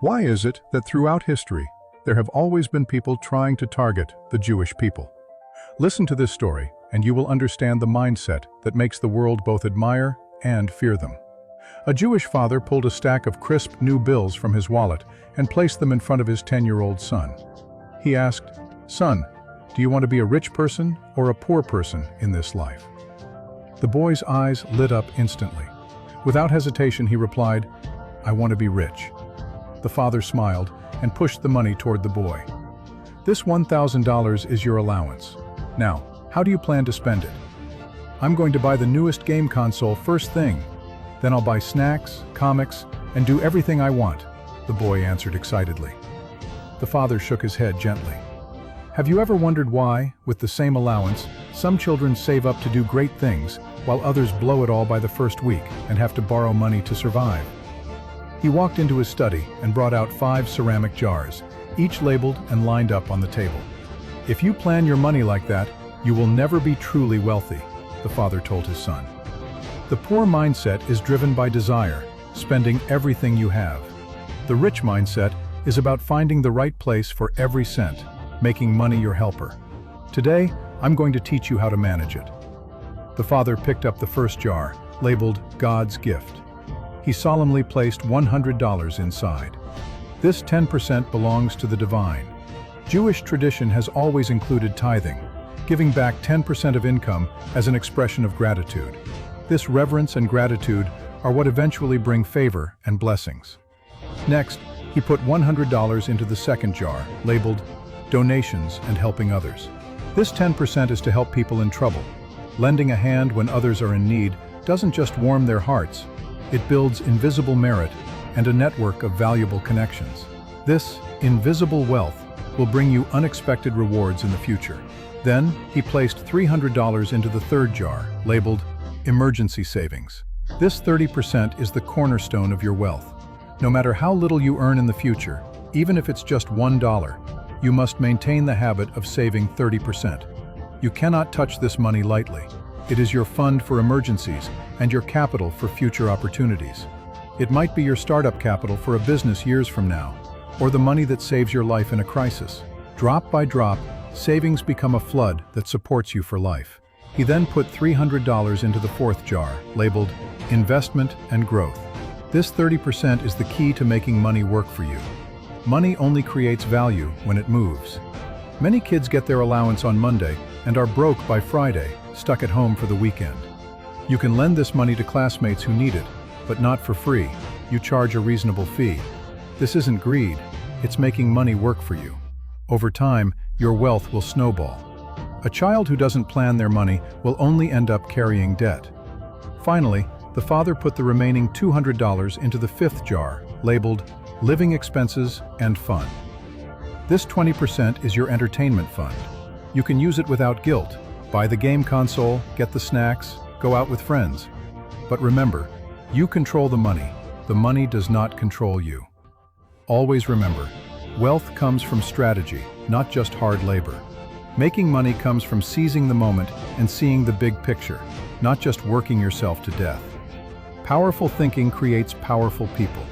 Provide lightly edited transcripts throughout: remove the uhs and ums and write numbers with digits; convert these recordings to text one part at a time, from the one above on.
Why is it that throughout history, there have always been people trying to target the Jewish people? Listen to this story, and you will understand the mindset that makes the world both admire and fear them. A Jewish father pulled a stack of crisp new bills from his wallet and placed them in front of his 10-year-old son. He asked, "Son, do you want to be a rich person or a poor person in this life?" The boy's eyes lit up instantly. Without hesitation, he replied, "I want to be rich." The father smiled and pushed the money toward the boy. "This $1,000 is your allowance. Now, how do you plan to spend it?" "I'm going to buy the newest game console first thing. Then I'll buy snacks, comics, and do everything I want," the boy answered excitedly. The father shook his head gently. "Have you ever wondered why, with the same allowance, some children save up to do great things, while others blow it all by the first week and have to borrow money to survive?" He walked into his study and brought out 5 ceramic jars, each labeled and lined up on the table. "If you plan your money like that, you will never be truly wealthy," the father told his son. The poor mindset is driven by desire, spending everything you have. The rich mindset is about finding the right place for every cent, making money your helper. Today, I'm going to teach you how to manage it. The father picked up the first jar, labeled God's Gift. He solemnly placed $100 inside. This 10% belongs to the divine. Jewish tradition has always included tithing, giving back 10% of income as an expression of gratitude. This reverence and gratitude are what eventually bring favor and blessings. Next, he put $100 into the second jar, labeled Donations and Helping Others. This 10% is to help people in trouble. Lending a hand when others are in need doesn't just warm their hearts, it builds invisible merit and a network of valuable connections. This invisible wealth will bring you unexpected rewards in the future. Then, he placed $300 into the third jar, labeled Emergency Savings. This 30% is the cornerstone of your wealth. No matter how little you earn in the future, even if it's just $1, you must maintain the habit of saving 30%. You cannot touch this money lightly. It is your fund for emergencies and your capital for future opportunities. It might be your startup capital for a business years from now, or the money that saves your life in a crisis. Drop by drop, savings become a flood that supports you for life. He then put $300 into the fourth jar, labeled Investment and Growth. This 30% is the key to making money work for you. Money only creates value when it moves. Many kids get their allowance on Monday and are broke by Friday, stuck at home for the weekend. You can lend this money to classmates who need it, but not for free. You charge a reasonable fee. This isn't greed, it's making money work for you. Over time, your wealth will snowball. A child who doesn't plan their money will only end up carrying debt. Finally, the father put the remaining $200 into the fifth jar, labeled Living Expenses and Fun. This 20% is your entertainment fund. You can use it without guilt. Buy the game console, get the snacks, go out with friends. But remember, you control the money. The money does not control you. Always remember, wealth comes from strategy, not just hard labor. Making money comes from seizing the moment and seeing the big picture, not just working yourself to death. Powerful thinking creates powerful people.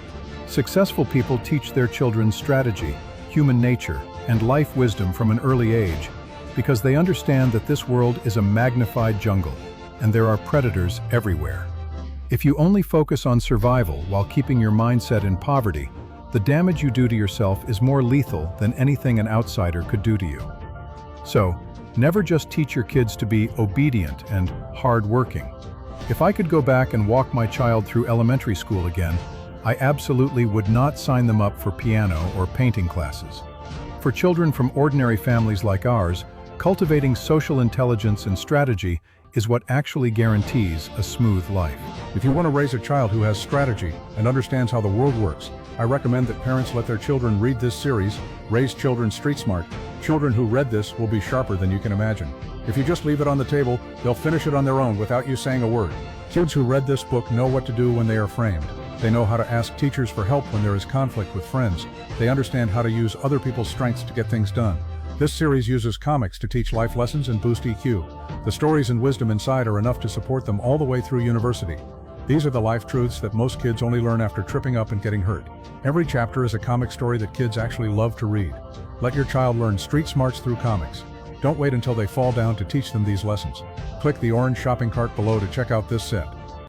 Successful people teach their children strategy, human nature, and life wisdom from an early age because they understand that this world is a magnified jungle and there are predators everywhere. If you only focus on survival while keeping your mindset in poverty, the damage you do to yourself is more lethal than anything an outsider could do to you. So, never just teach your kids to be obedient and hard-working. If I could go back and walk my child through elementary school again, I absolutely would not sign them up for piano or painting classes. For children from ordinary families like ours, cultivating social intelligence and strategy is what actually guarantees a smooth life. If you want to raise a child who has strategy and understands how the world works, I recommend that parents let their children read this series, Raise Children Street Smart. Children who read this will be sharper than you can imagine. If you just leave it on the table, they'll finish it on their own without you saying a word. Kids who read this book know what to do when they are framed. They know how to ask teachers for help when there is conflict with friends. They understand how to use other people's strengths to get things done. This series uses comics to teach life lessons and boost EQ. The stories and wisdom inside are enough to support them all the way through university. These are the life truths that most kids only learn after tripping up and getting hurt. Every chapter is a comic story that kids actually love to read. Let your child learn street smarts through comics. Don't wait until they fall down to teach them these lessons. Click the orange shopping cart below to check out this set.